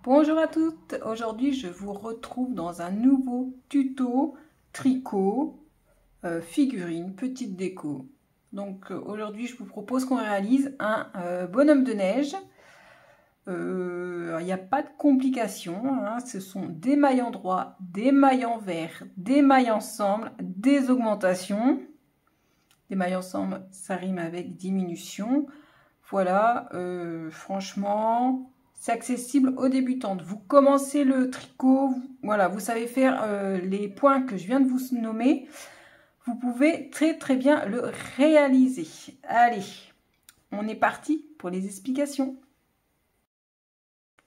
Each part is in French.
Bonjour à toutes, aujourd'hui je vous retrouve dans un nouveau tuto tricot figurine, petite déco. Donc aujourd'hui je vous propose qu'on réalise un bonhomme de neige. Il n'y a pas de complications, hein, ce sont des mailles en droit, des mailles en vert, des mailles ensemble, des augmentations. Des mailles ensemble, ça rime avec diminution. Voilà, franchement... C'est accessible aux débutantes. Vous commencez le tricot, voilà, vous savez faire les points que je viens de vous nommer. Vous pouvez très bien le réaliser. Allez, on est parti pour les explications.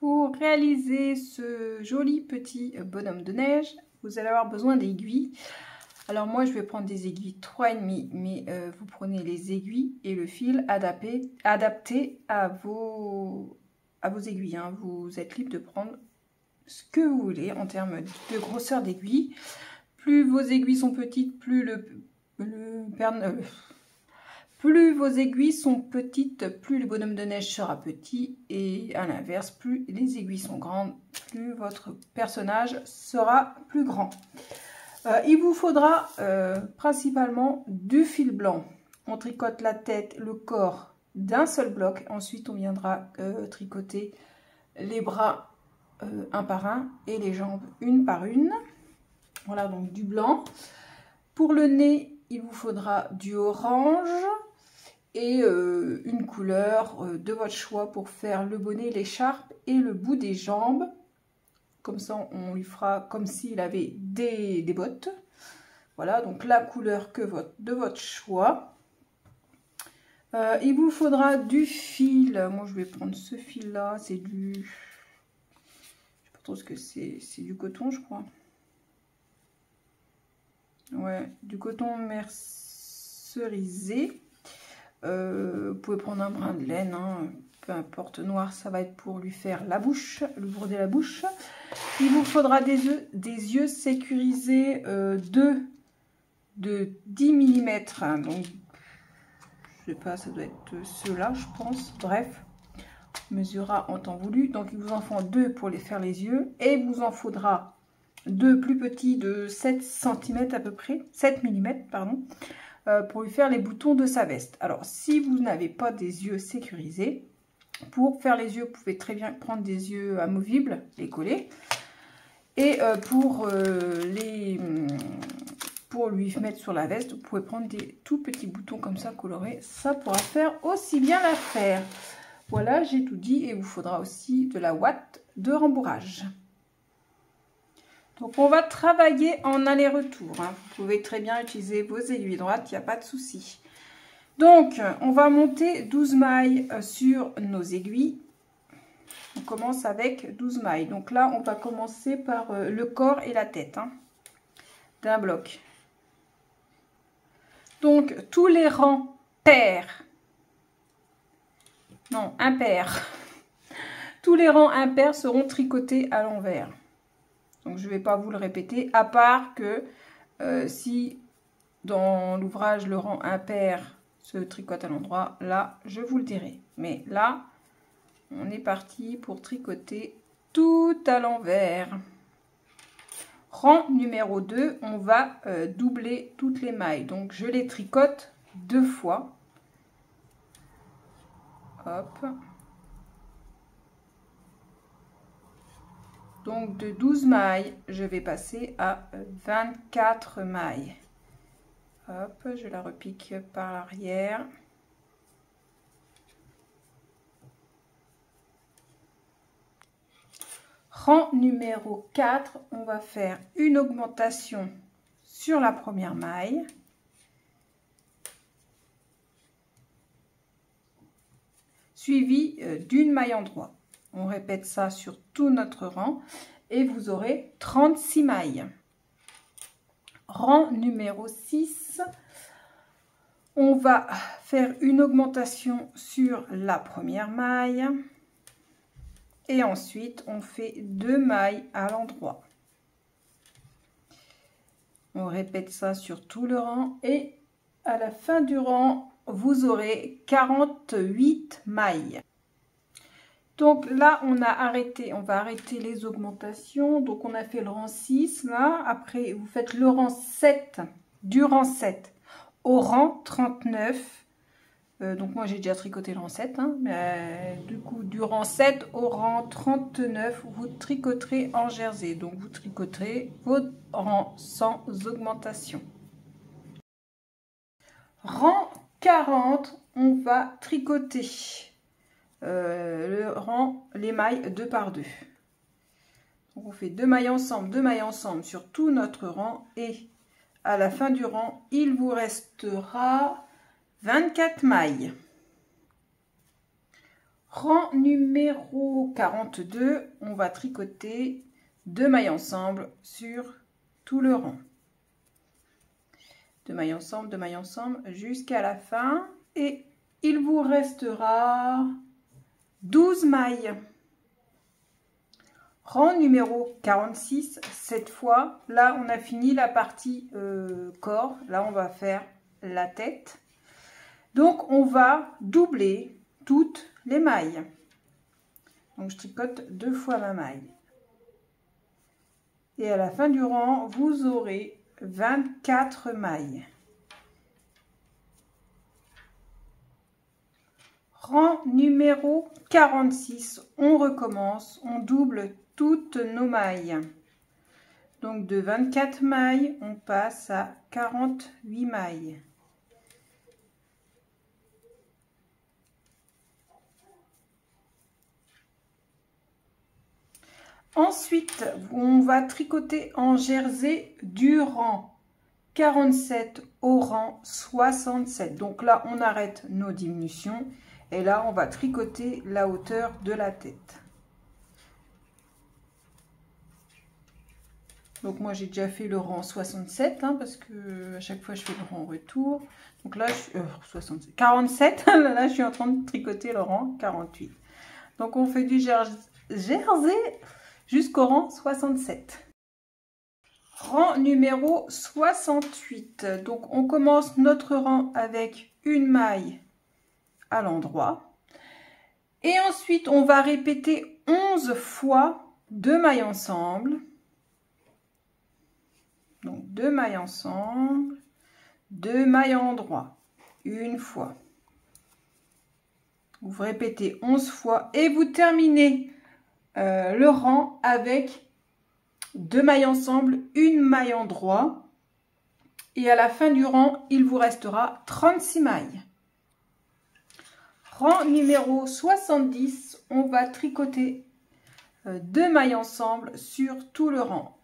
Pour réaliser ce joli petit bonhomme de neige, vous allez avoir besoin d'aiguilles. Alors moi, je vais prendre des aiguilles 3,5, mais vous prenez les aiguilles et le fil adapté à vos aiguilles, hein. Vous êtes libre de prendre ce que vous voulez en termes de grosseur d'aiguille. Plus vos aiguilles sont petites, plus plus vos aiguilles sont petites, plus le bonhomme de neige sera petit, et à l'inverse, plus les aiguilles sont grandes, plus votre personnage sera plus grand. Il vous faudra principalement du fil blanc. On tricote la tête, le corps d'un seul bloc. Ensuite, on viendra tricoter les bras un par un et les jambes une par une. Voilà, donc du blanc. Pour le nez, il vous faudra du orange et une couleur de votre choix pour faire le bonnet, l'écharpe et le bout des jambes. Comme ça, on lui fera comme s'il avait des bottes. Voilà, donc la couleur de votre choix. Il vous faudra du fil. Moi, je vais prendre ce fil-là. C'est du... Je ne sais pas trop ce que c'est. C'est du coton, je crois. Ouais, du coton mercerisé. Vous pouvez prendre un brin de laine, hein. Peu importe, noir, ça va être pour lui faire la bouche, lui broder la bouche. Il vous faudra des yeux sécurisés de 10 mm. Hein, donc, je sais pas, ça doit être ceux-là, je pense. Bref, on mesurera en temps voulu. Donc, il vous en faut 2 pour les faire les yeux. Et il vous en faudra 2 plus petits de 7 cm à peu près, 7 mm, pardon, pour lui faire les boutons de sa veste. Alors, si vous n'avez pas des yeux sécurisés, pour faire les yeux, vous pouvez très bien prendre des yeux amovibles, les coller. Et pour lui mettre sur la veste, vous pouvez prendre des tout petits boutons comme ça colorés. Ça pourra faire aussi bien l'affaire. Voilà, j'ai tout dit. Et il vous faudra aussi de la ouate de rembourrage. Donc, on va travailler en aller-retour, hein. Vous pouvez très bien utiliser vos aiguilles droites, il n'y a pas de souci. Donc, on va monter 12 mailles sur nos aiguilles. On commence avec 12 mailles. Donc là, on va commencer par le corps et la tête, hein, d'un bloc. Donc, tous les rangs pairs, non, impairs, tous les rangs impairs seront tricotés à l'envers. Donc, je ne vais pas vous le répéter, à part que si dans l'ouvrage, le rang impair se tricote à l'endroit, là, je vous le dirai. Mais là, on est parti pour tricoter tout à l'envers. Rang numéro 2, on va doubler toutes les mailles. Donc, je les tricote 2 fois. Hop. Donc, de 12 mailles, je vais passer à 24 mailles. Hop, je la repique par l'arrière. Rang numéro 4, on va faire une augmentation sur la première maille. Suivi d'une maille en droit. On répète ça sur tout notre rang et vous aurez 36 mailles. Rang numéro 6, on va faire une augmentation sur la première maille. Et ensuite, on fait 2 mailles à l'endroit. On répète ça sur tout le rang. Et à la fin du rang, vous aurez 48 mailles. Donc là, on va arrêter les augmentations. Donc on a fait le rang 6 là. Après, vous faites le rang 7, du rang 7 au rang 39. Donc moi j'ai déjà tricoté le rang 7, hein, mais du coup du rang 7 au rang 39, vous tricoterez en jersey. Donc vous tricoterez votre rang sans augmentation. Rang 40, on va tricoter les mailles 2 par 2. Donc on fait 2 mailles ensemble sur tout notre rang et à la fin du rang, il vous restera 24 mailles. Rang numéro 42, on va tricoter 2 mailles ensemble sur tout le rang. 2 mailles ensemble jusqu'à la fin et il vous restera 12 mailles. Rang numéro 46, cette fois, là on a fini la partie corps, là on va faire la tête. Donc on va doubler toutes les mailles. Donc je tricote 2 fois ma maille. Et à la fin du rang, vous aurez 24 mailles. Rang numéro 46, on recommence, on double toutes nos mailles. Donc de 24 mailles, on passe à 48 mailles. Ensuite, on va tricoter en jersey du rang 47 au rang 67. Donc là, on arrête nos diminutions et là, on va tricoter la hauteur de la tête. Donc moi, j'ai déjà fait le rang 67 hein, parce que à chaque fois, je fais le rang retour. Donc là, 47. Là, je suis en train de tricoter le rang 48. Donc on fait du jersey jusqu'au rang 67. Rang numéro 68. Donc on commence notre rang avec une maille à l'endroit. Et ensuite on va répéter 11 fois 2 mailles ensemble. Donc 2 mailles ensemble, 2 mailles en endroit, une fois. Vous répétez 11 fois et vous terminez le rang avec 2 mailles ensemble, une maille en droit et à la fin du rang il vous restera 36 mailles. Rang numéro 70, on va tricoter 2 mailles ensemble sur tout le rang.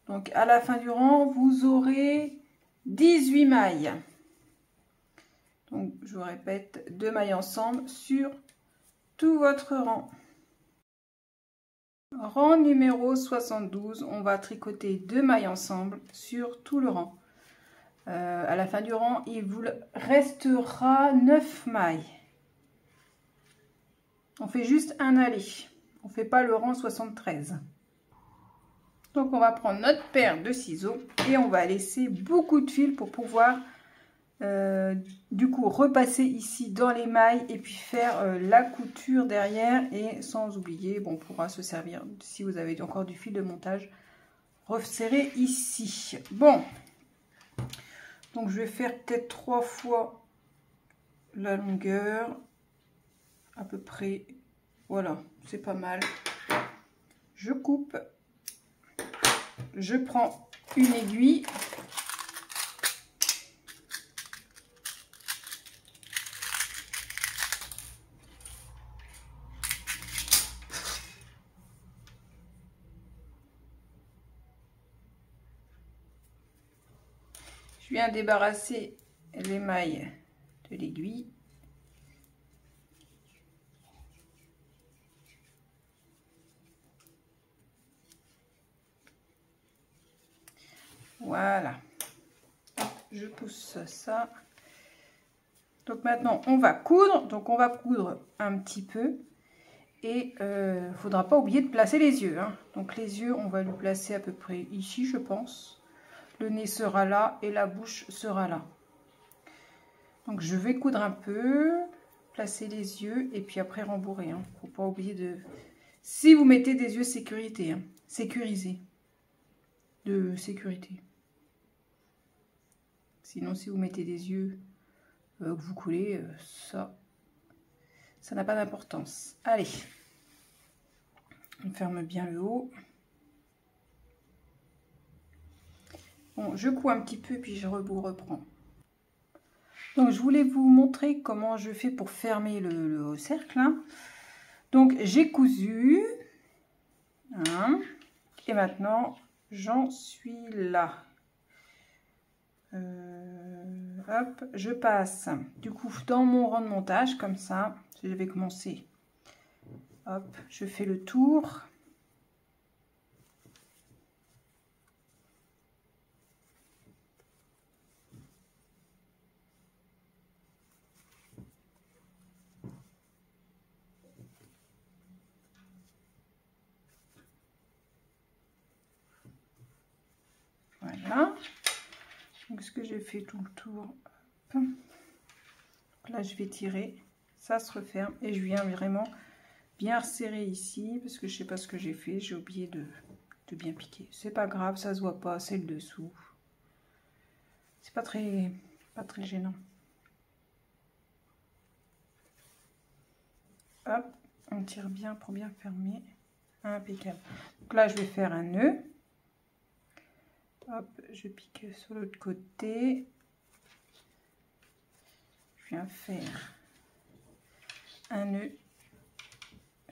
Donc à la fin du rang vous aurez 18 mailles. Donc je vous répète, 2 mailles ensemble sur tout votre rang. Rang numéro 72, on va tricoter 2 mailles ensemble sur tout le rang. À la fin du rang, il vous restera 9 mailles. On fait juste un aller. On ne fait pas le rang 73. Donc on va prendre notre paire de ciseaux et on va laisser beaucoup de fil pour pouvoir du coup repasser ici dans les mailles et puis faire la couture derrière et sans oublier, bon, on pourra se servir si vous avez encore du fil de montage, resserrer ici. Bon, donc je vais faire peut-être 3 fois la longueur à peu près, voilà, c'est pas mal. Je coupe, je prends une aiguille. Je viens débarrasser les mailles de l'aiguille. Voilà. Je pousse ça. Donc maintenant, on va coudre. Donc on va coudre un petit peu. Et il ne faudra pas oublier de placer les yeux. Hein. Donc les yeux, on va le placer à peu près ici, je pense. Le nez sera là et la bouche sera là. Donc je vais coudre un peu. placer les yeux et puis après rembourrer. Hein. Faut pas oublier de... Si vous mettez des yeux sécurité, hein, sécurisés. De sécurité. Sinon, si vous mettez des yeux que vous coulez, ça n'a pas d'importance. Allez, on ferme bien le haut. Bon, je couds un petit peu, puis je vous reprends. Donc, je voulais vous montrer comment je fais pour fermer le cercle. Hein. Donc, j'ai cousu. Hein, et maintenant, j'en suis là. Hop, je passe du coup dans mon rang de montage comme ça. Je vais commencer. Hop, je fais le tour. Voilà. Donc ce que j'ai fait tout le tour. Hop. Là, je vais tirer. Ça se referme et je viens vraiment bien resserrer ici parce que je sais pas ce que j'ai fait. J'ai oublié de bien piquer. C'est pas grave, ça se voit pas. C'est le dessous. C'est pas très gênant. Hop, on tire bien pour bien fermer. Impeccable. Donc là, je vais faire un nœud. Hop, je pique sur l'autre côté. Je viens faire un nœud.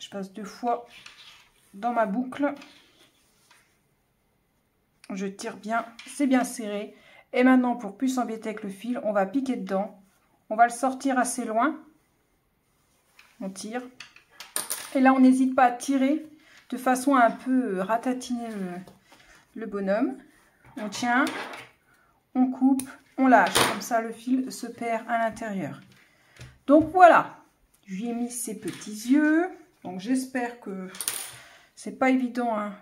Je passe 2 fois dans ma boucle. Je tire bien, c'est bien serré. Et maintenant, pour plus s'embêter avec le fil, on va piquer dedans. On va le sortir assez loin. On tire. Et là, on n'hésite pas à tirer de façon à un peu ratatiner le bonhomme. On tient, on coupe, on lâche. Comme ça, le fil se perd à l'intérieur. Donc voilà, je lui ai mis ses petits yeux. Donc j'espère que c'est pas évident. Hein.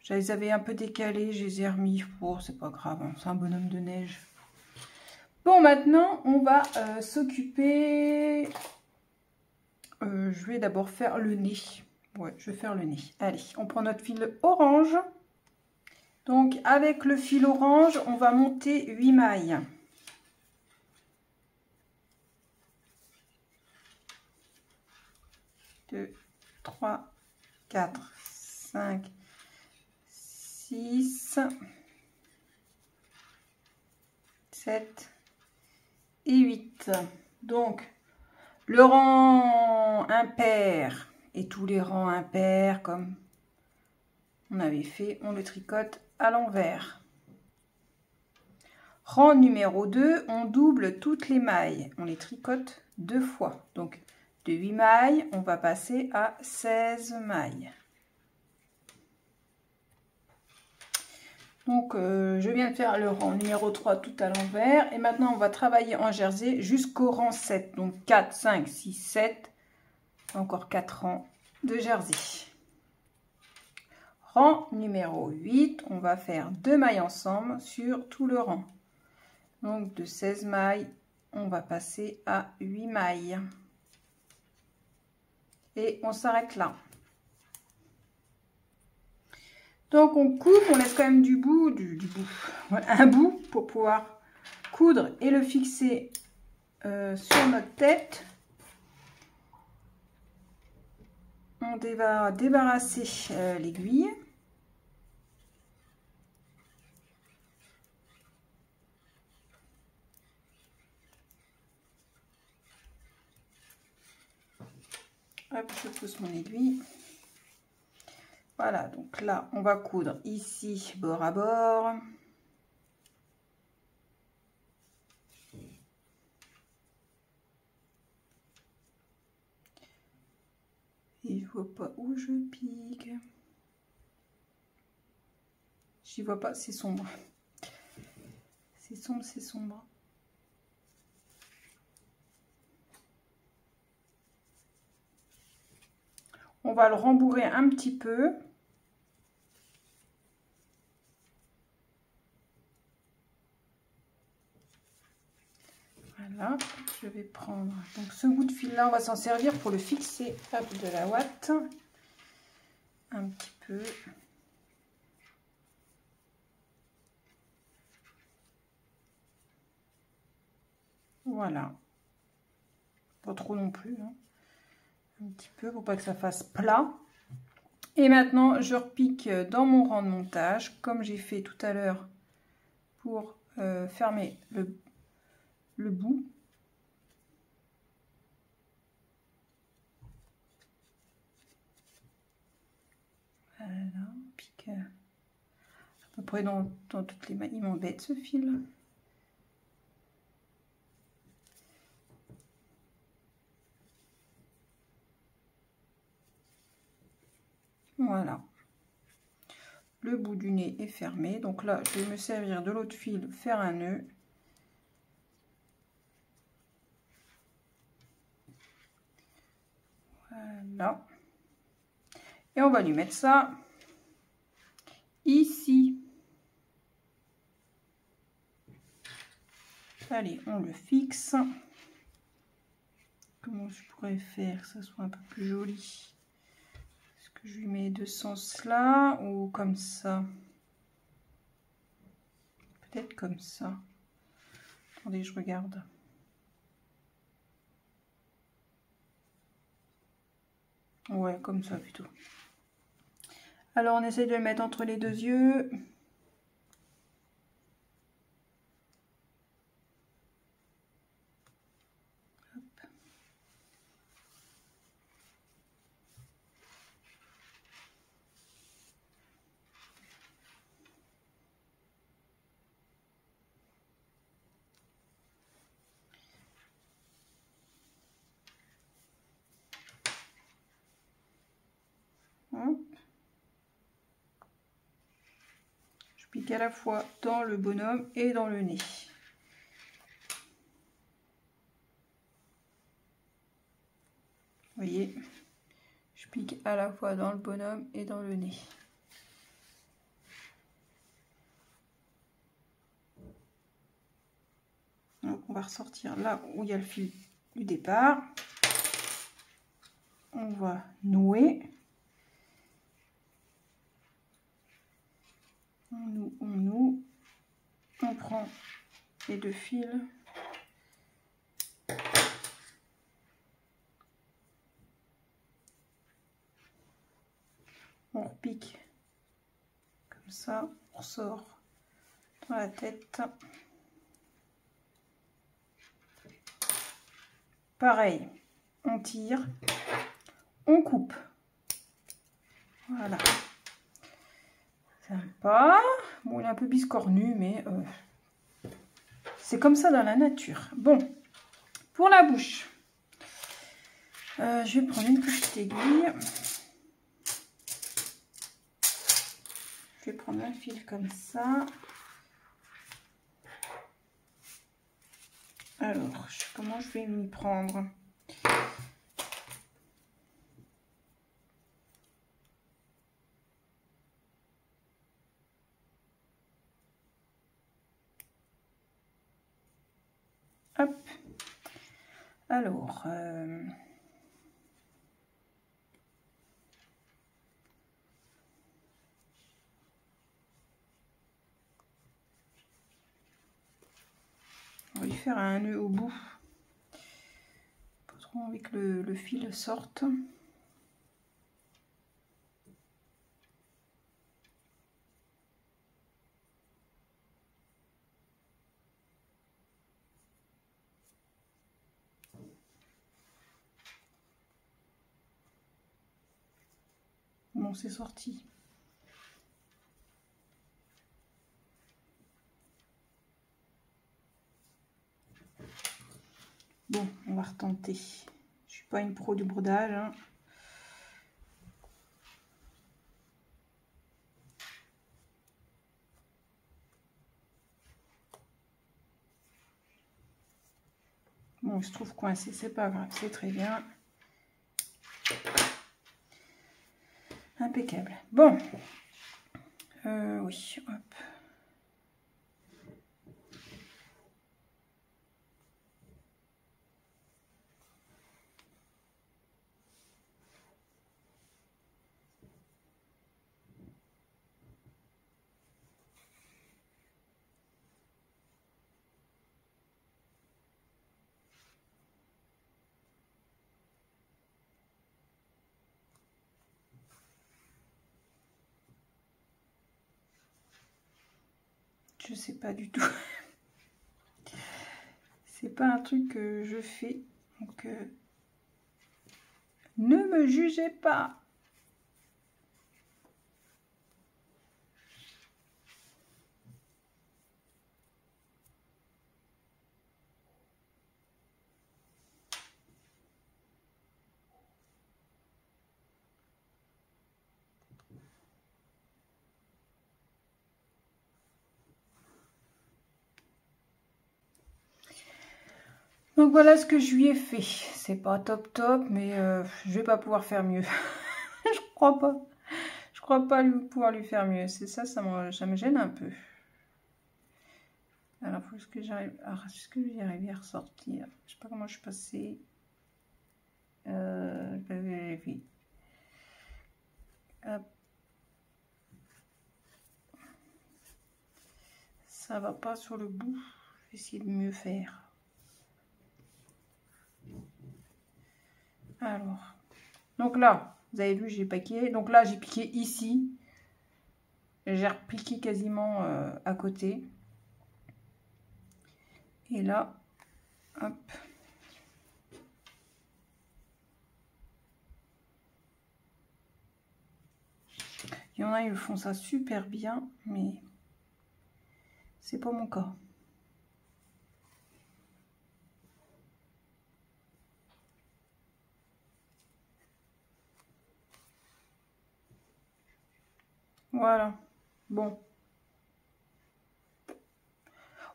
Je les avais un peu décalés, je les ai remis. Oh, c'est pas grave, hein. C'est un bonhomme de neige. Bon, maintenant, on va s'occuper. Je vais d'abord faire le nez. Ouais, je vais faire le nez. Allez, on prend notre fil orange. Donc, avec le fil orange, on va monter 8 mailles. 2, 3, 4, 5, 6, 7 et 8. Donc, le rang impair et tous les rangs impairs, comme on avait fait, on le tricote à l'envers. Rang numéro 2, on double toutes les mailles. On les tricote 2 fois. Donc, de 8 mailles, on va passer à 16 mailles. Donc, je viens de faire le rang numéro 3 tout à l'envers. Et maintenant, on va travailler en jersey jusqu'au rang 7. Donc, 4, 5, 6, 7. Encore 4 rangs de jersey. Rang numéro 8, on va faire 2 mailles ensemble sur tout le rang. Donc, de 16 mailles, on va passer à 8 mailles. Et on s'arrête là. Donc, on coupe, on laisse quand même du bout, un bout pour pouvoir coudre et le fixer sur notre tête. On va débarrasser l'aiguille. Hop, je pousse mon aiguille. Voilà, donc là, on va coudre ici, bord à bord. Et je vois pas où je pique. J'y vois pas, c'est sombre. C'est sombre, c'est sombre. On va le rembourrer un petit peu. Voilà, je vais prendre donc ce bout de fil là, on va s'en servir pour le fixer. Hop, de la ouate un petit peu. Voilà, pas trop non plus, hein. Un petit peu pour pas que ça fasse plat. Et maintenant je repique dans mon rang de montage comme j'ai fait tout à l'heure pour fermer le bout. Voilà, on pique à peu près dans toutes les mains. Il m'embête ce fil. Voilà. Le bout du nez est fermé. Donc là, je vais me servir de l'autre fil, faire un nœud. Voilà. Et on va lui mettre ça ici. Allez, on le fixe. Comment je pourrais faire que ça soit un peu plus joli? Est-ce que je lui mets de ce sens-là ou comme ça? Peut-être comme ça. Attendez, je regarde. Ouais, comme ça plutôt. Alors, on essaie de le mettre entre les deux yeux. Hop. Je pique à la fois dans le bonhomme et dans le nez. Vous voyez, je pique à la fois dans le bonhomme et dans le nez. Donc on va ressortir là où il y a le fil du départ. On va nouer. On noue. On prend les deux fils. On repique comme ça, on ressort dans la tête. Pareil, on tire, on coupe. Voilà. Sympa. Bon, il est un peu biscornu, mais c'est comme ça dans la nature. Bon, pour la bouche, je vais prendre une petite aiguille. Je vais prendre un fil comme ça. Alors, comment je vais m'y prendre? Hop. Alors, on va lui faire un nœud au bout. Pas trop envie que le fil sorte. Bon, c'est sorti. Bon, on va retenter. Je suis pas une pro du brodage, hein. Bon, il se trouve coincé, c'est pas grave, c'est très bien. Impeccable. Bon, oui, hop. Je sais pas du tout. C'est pas un truc que je fais. Donc, ne me jugez pas. Donc voilà ce que je lui ai fait. C'est pas top top, mais je vais pas pouvoir faire mieux. Je crois pas. Je crois pas pouvoir lui faire mieux. C'est ça, ça me gêne un peu. Alors, faut que j'arrive. Est-ce que j'y arrive à ressortir? Je sais pas comment je suis passée. Je vais vérifier. Hop. Ça va pas sur le bout. Je vais essayer de mieux faire. Alors, donc là, vous avez vu, j'ai piqué. Donc là, j'ai piqué ici. J'ai repiqué quasiment à côté. Et là, hop. Il y en a, ils font ça super bien, mais c'est pas mon cas. Voilà. Bon.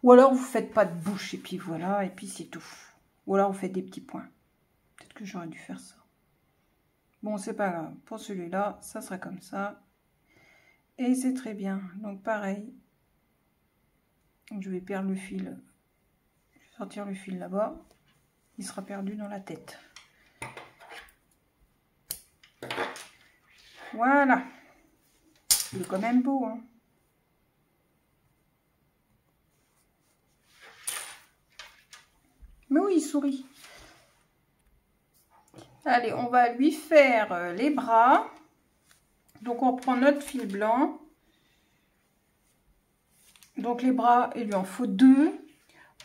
Ou alors vous faites pas de bouche et puis voilà, et puis c'est tout. Ou alors vous faites des petits points. Peut-être que j'aurais dû faire ça. Bon, c'est pas grave. Pour celui-là, ça sera comme ça. Et c'est très bien. Donc pareil. Je vais perdre le fil. Je vais sortir le fil là-bas. Il sera perdu dans la tête. Voilà. Il est quand même beau, hein. Mais oui, il sourit. Allez, on va lui faire les bras. Donc, on prend notre fil blanc. Donc, les bras, il lui en faut 2.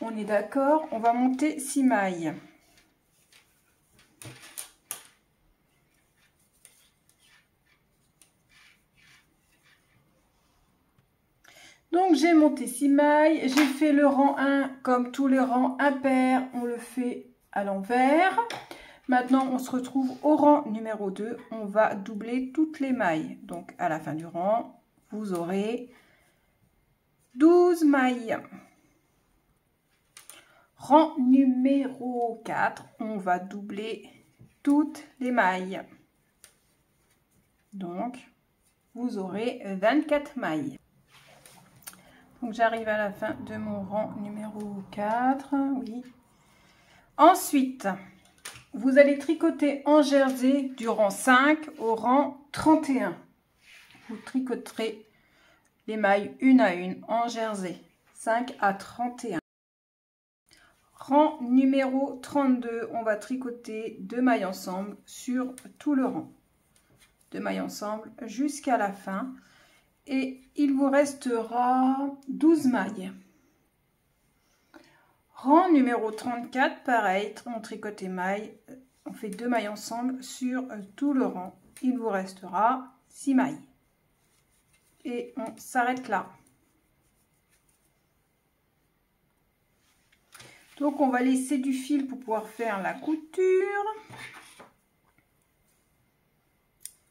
On est d'accord. On va monter 6 mailles. Donc, j'ai monté 6 mailles. J'ai fait le rang 1 comme tous les rangs impairs. On le fait à l'envers. Maintenant, on se retrouve au rang numéro 2. On va doubler toutes les mailles. Donc, à la fin du rang, vous aurez 12 mailles. Rang numéro 4, on va doubler toutes les mailles. Donc, vous aurez 24 mailles. Donc, j'arrive à la fin de mon rang numéro 4. Oui. Ensuite, vous allez tricoter en jersey du rang 5 au rang 31. Vous tricoterez les mailles une à une en jersey, 5 à 31. Rang numéro 32, on va tricoter 2 mailles ensemble sur tout le rang. 2 mailles ensemble jusqu'à la fin. Et il vous restera 12 mailles. Rang numéro 34, pareil, on tricote les mailles. On fait 2 mailles ensemble sur tout le rang. Il vous restera 6 mailles. Et on s'arrête là. Donc, on va laisser du fil pour pouvoir faire la couture.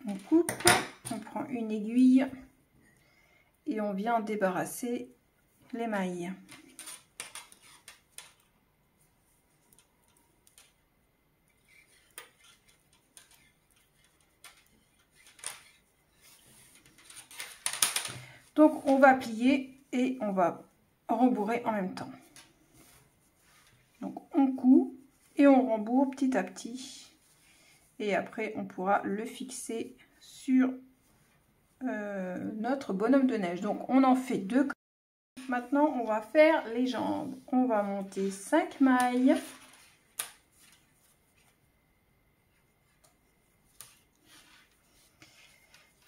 On coupe, on prend une aiguille et on vient débarrasser les mailles. Donc, on va plier et on va rembourrer en même temps. Donc, on coud et on rembourre petit à petit. Et après, on pourra le fixer sur notre bonhomme de neige. Donc, on en fait 2. Maintenant, on va faire les jambes. On va monter 5 mailles.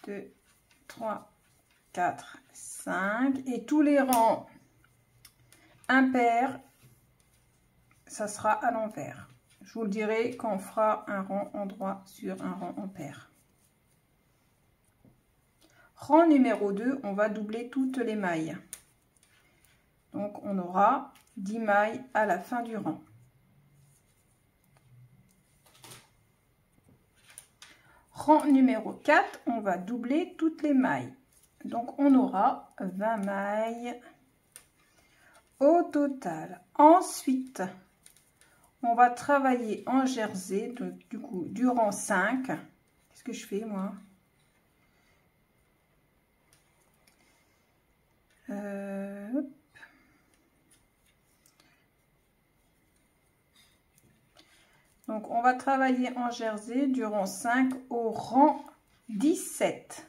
Deux, 3, 4, 5. Et tous les rangs impair, ça sera à l'envers. Je vous le dirai quand on fera un rang en droit sur un rang en pair. Rang numéro 2, on va doubler toutes les mailles. Donc on aura 10 mailles à la fin du rang. Rang numéro 4, on va doubler toutes les mailles. Donc on aura 20 mailles au total. Ensuite, on va travailler en jersey, donc du coup du rang 5. Qu'est-ce que je fais moi? Donc on va travailler en jersey du rang 5 au rang 17.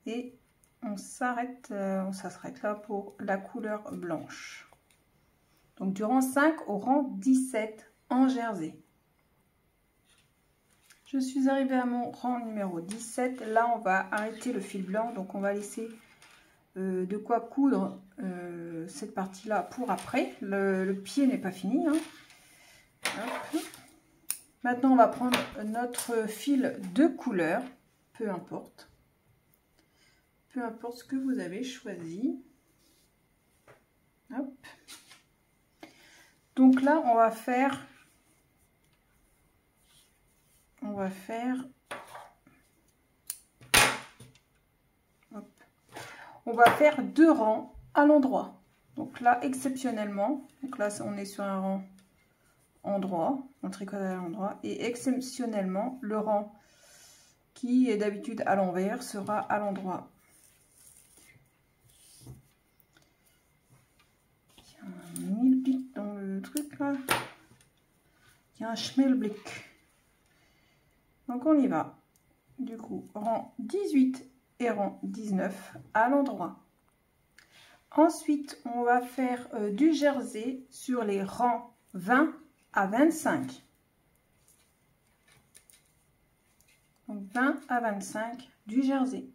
Et on s'arrête là pour la couleur blanche. Donc du rang 5 au rang 17 en jersey. Je suis arrivée à mon rang numéro 17. Là, on va arrêter le fil blanc. Donc on va laisser de quoi coudre cette partie-là pour après. Le pied n'est pas fini, hein. Hop. Maintenant, on va prendre notre fil de couleur, peu importe ce que vous avez choisi. Hop. Donc là, on va faire deux rangs à l'endroit. Donc là, exceptionnellement, donc là, on est sur un rang endroit, on tricote à l'endroit, et exceptionnellement, le rang qui est d'habitude à l'envers sera à l'endroit. Il y a un milblick dans le truc là. Il y a un schmelblick. Donc on y va. Du coup, rang 18 et rang 19 à l'endroit. Ensuite, on va faire du jersey sur les rangs 20 à 25. Donc 20 à 25 du jersey.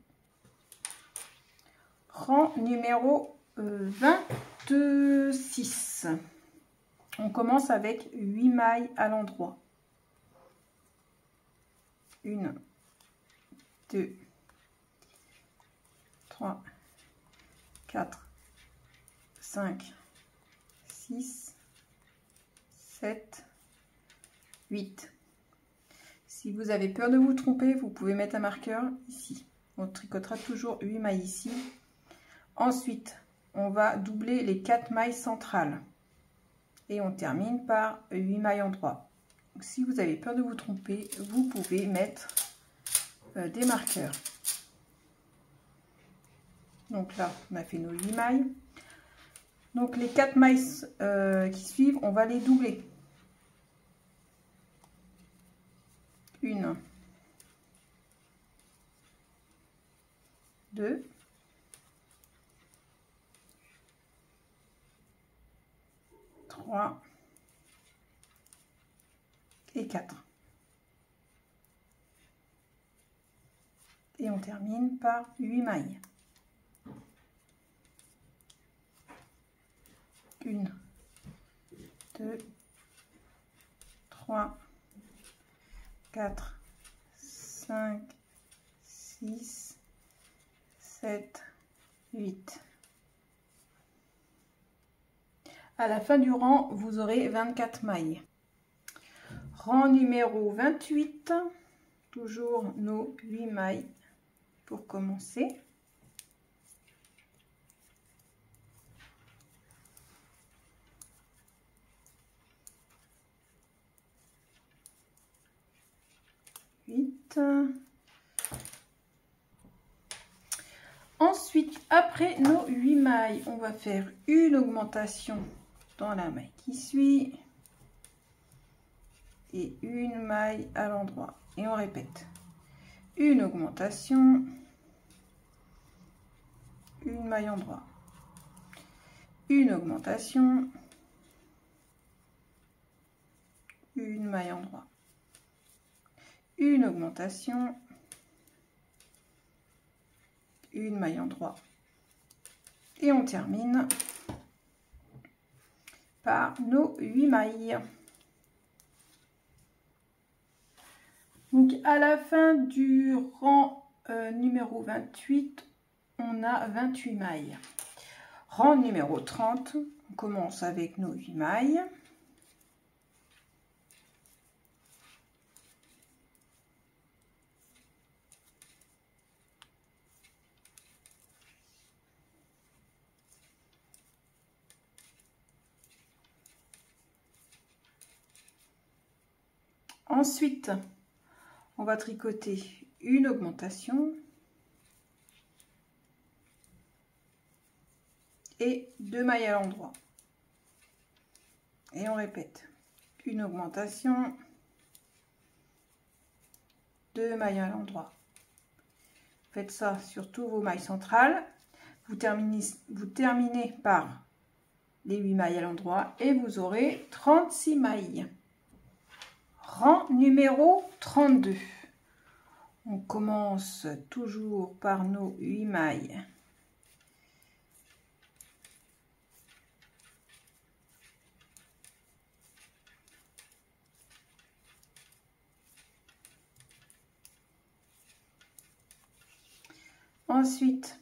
Rang numéro 26. On commence avec 8 mailles à l'endroit. 1, 2, 3, 4, 5, 6, 7, 8. Si vous avez peur de vous tromper, vous pouvez mettre un marqueur ici. On tricotera toujours 8 mailles ici. Ensuite, on va doubler les 4 mailles centrales. Et on termine par 8 mailles en droit. Donc, si vous avez peur de vous tromper, vous pouvez mettre des marqueurs. Donc là, on a fait nos 8 mailles. Donc les 4 mailles qui suivent, on va les doubler. 1, 2, 3 et 4. Et on termine par 8 mailles. 1, 2, 3, 4, 5, 6, 7, 8. À la fin du rang, vous aurez 24 mailles. Rang numéro 28, toujours nos 8 mailles pour commencer. Ensuite, après nos 8 mailles, on va faire une augmentation dans la maille qui suit et une maille à l'endroit. Et on répète. Une augmentation, une maille en droit, une augmentation, une maille en droit, une augmentation, une maille en droit, et on termine par nos 8 mailles. Donc à la fin du rang numéro 28, on a 28 mailles. Rang numéro 30, on commence avec nos 8 mailles. Ensuite, on va tricoter une augmentation et 2 mailles à l'endroit. Et on répète, une augmentation, 2 mailles à l'endroit. Faites ça sur tous vos mailles centrales. Vous terminez par les 8 mailles à l'endroit et vous aurez 36 mailles. Rang numéro 32. On commence toujours par nos 8 mailles. Ensuite,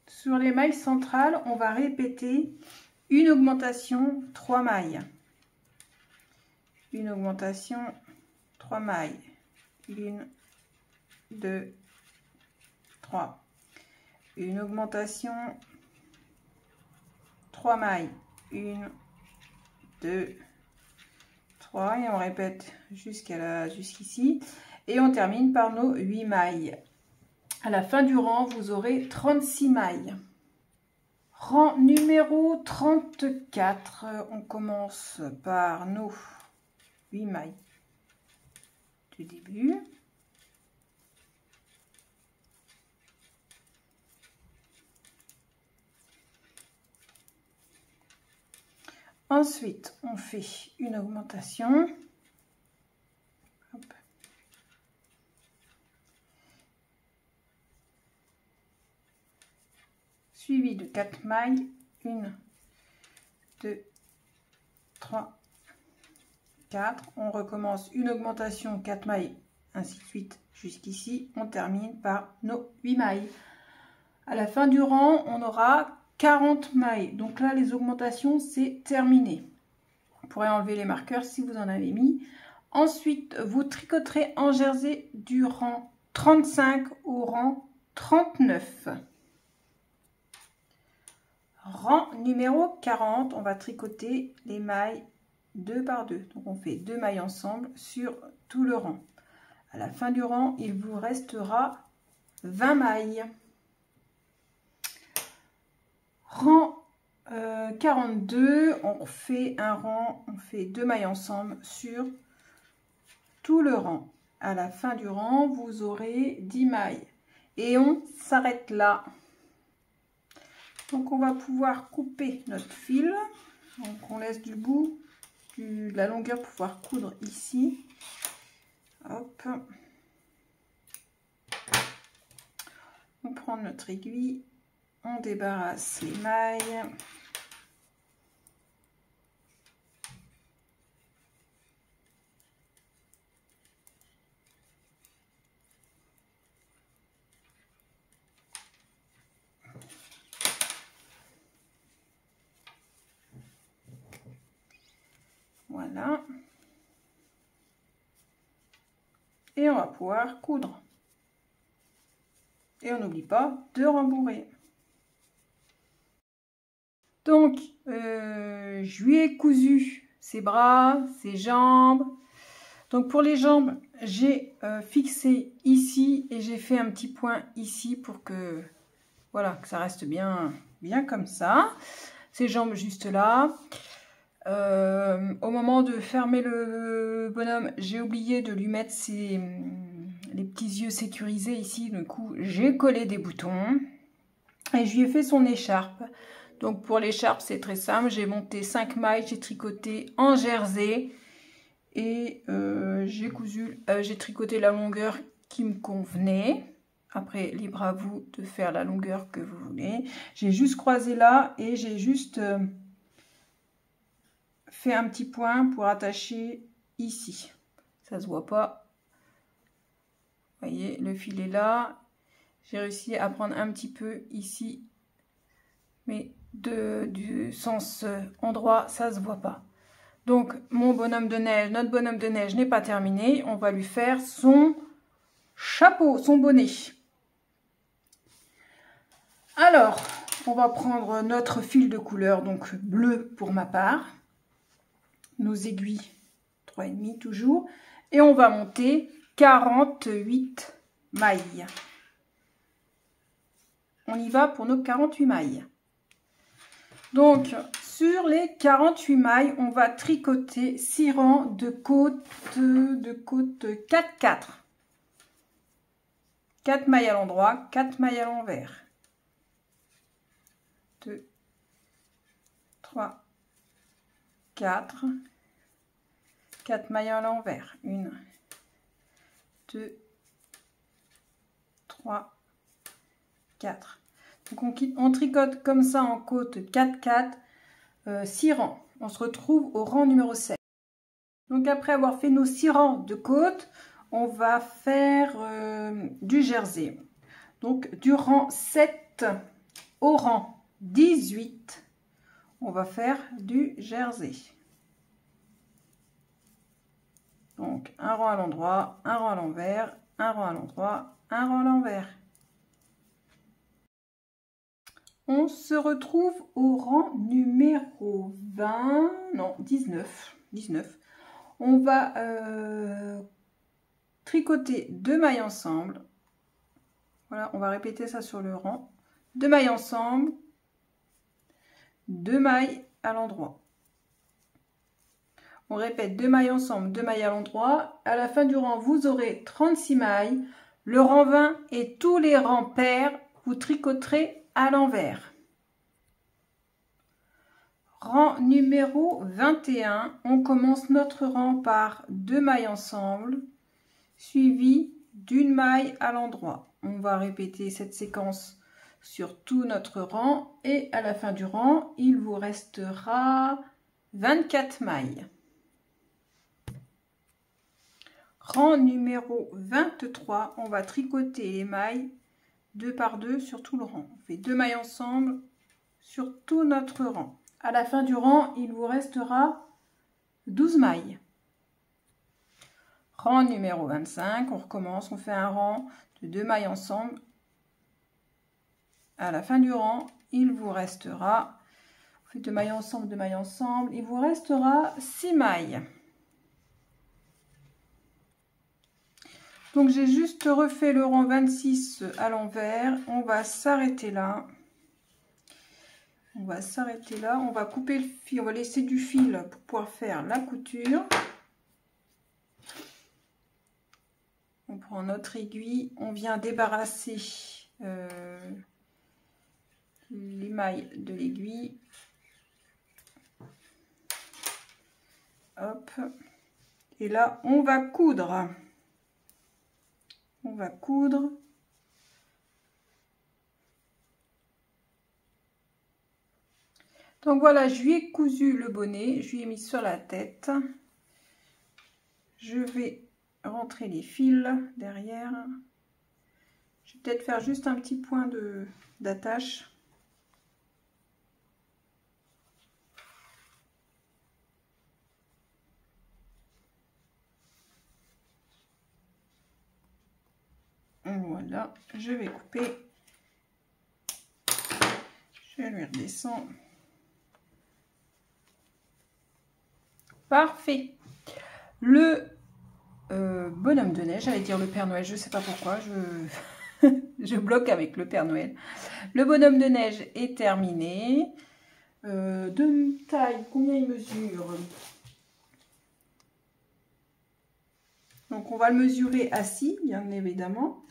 sur les mailles centrales, on va répéter une augmentation, 3 mailles. Une augmentation, 3 mailles. 1, 2, 3. Une augmentation, 3 mailles. 1, 2, 3. Et on répète jusqu'ici. Et on termine par nos 8 mailles. À la fin du rang, vous aurez 36 mailles. Rang numéro 34. On commence par nos 8 mailles du début. Ensuite, on fait une augmentation. Hop. Suivi de 4 mailles. 1, 2, 3, 4. On recommence une augmentation, 4 mailles, ainsi de suite jusqu'ici. On termine par nos 8 mailles. À la fin du rang, on aura 40 mailles. Donc là, les augmentations, c'est terminé. Vous pourrez enlever les marqueurs si vous en avez mis. Ensuite, vous tricoterez en jersey du rang 35 au rang 39. Rang numéro 40, on va tricoter les mailles 2 par 2. Donc on fait 2 mailles ensemble sur tout le rang. À la fin du rang, il vous restera 20 mailles. Rang 42, on fait un rang, on fait 2 mailles ensemble sur tout le rang. À la fin du rang, vous aurez 10 mailles. Et on s'arrête là. Donc on va pouvoir couper notre fil. Donc on laisse du bout, de la longueur pour pouvoir coudre ici. Hop. On prend notre aiguille, on débarrasse les mailles. Voilà. Et on va pouvoir coudre. Et on n'oublie pas de rembourrer. Donc, je lui ai cousu ses bras, ses jambes. Donc pour les jambes, j'ai fixé ici et j'ai fait un petit point ici pour que, voilà, que ça reste bien comme ça. Ses jambes juste là. Au moment de fermer le bonhomme, j'ai oublié de lui mettre les petits yeux sécurisés ici. Du coup, j'ai collé des boutons et je lui ai fait son écharpe. Donc pour l'écharpe, c'est très simple. J'ai monté 5 mailles, j'ai tricoté en jersey et j'ai tricoté la longueur qui me convenait. Après, libre à vous de faire la longueur que vous voulez. J'ai juste croisé là et j'ai juste fait un petit point pour attacher ici. Ça se voit pas. Vous voyez, le fil est là. J'ai réussi à prendre un petit peu ici, mais du sens endroit, ça se voit pas. Donc, mon bonhomme de neige, notre bonhomme de neige n'est pas terminé. On va lui faire son chapeau, son bonnet. Alors, on va prendre notre fil de couleur, donc bleu pour ma part. Nos aiguilles, 3,5 toujours. Et on va monter 48 mailles. On y va pour nos 48 mailles. Donc, sur les 48 mailles, on va tricoter 6 rangs de côte 4, 4. 4 mailles à l'endroit, 4 mailles à l'envers. 2, 3, 4. 4 mailles à l'envers. 1, 2, 3, 4. Donc on tricote comme ça en côte 4, 4, 6 rangs. On se retrouve au rang numéro 7. Donc après avoir fait nos 6 rangs de côte, on va faire du jersey. Donc du rang 7 au rang 18, on va faire du jersey. Donc un rang à l'endroit, un rang à l'envers, un rang à l'endroit, un rang à l'envers. On se retrouve au rang numéro 20, non 19. On va tricoter 2 mailles ensemble. Voilà, on va répéter ça sur le rang. 2 mailles ensemble, 2 mailles à l'endroit. On répète 2 mailles ensemble, 2 mailles à l'endroit. À la fin du rang, vous aurez 36 mailles. Le rang 20 et tous les rangs pairs, vous tricoterez à l'envers. Rang numéro 21, on commence notre rang par 2 mailles ensemble, suivi d'une maille à l'endroit. On va répéter cette séquence sur tout notre rang et à la fin du rang, il vous restera 24 mailles. Rang numéro 23, on va tricoter les mailles 2 par 2 sur tout le rang. On fait 2 mailles ensemble sur tout notre rang. À la fin du rang, il vous restera 12 mailles. Rang numéro 25, on recommence, on fait un rang de 2 mailles ensemble. À la fin du rang, il vous restera, on fait 2 mailles ensemble, 2 mailles ensemble, il vous restera 6 mailles. Donc j'ai juste refait le rang 26 à l'envers, on va s'arrêter là. On va s'arrêter là, on va couper le fil, on va laisser du fil pour pouvoir faire la couture. On prend notre aiguille, on vient débarrasser les mailles de l'aiguille. Hop. Et là, on va coudre. On va coudre. Donc voilà, je lui ai cousu le bonnet, je lui ai mis sur la tête. Je vais rentrer les fils derrière. Je vais peut-être faire juste un petit point d'attache. Voilà, je vais couper. Je lui redescends. Parfait. Le bonhomme de neige, j'allais dire le Père Noël, je ne sais pas pourquoi, je bloque avec le Père Noël. Le bonhomme de neige est terminé. De taille, combien il mesure? Donc on va le mesurer assis, bien évidemment.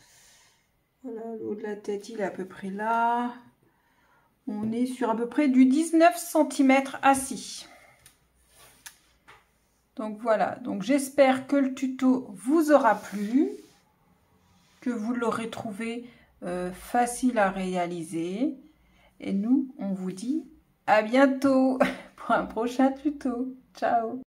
Voilà, le haut de la tête, il est à peu près là. On est sur à peu près du 19 cm assis. Donc voilà, donc j'espère que le tuto vous aura plu, que vous l'aurez trouvé facile à réaliser. Et nous, on vous dit à bientôt pour un prochain tuto. Ciao!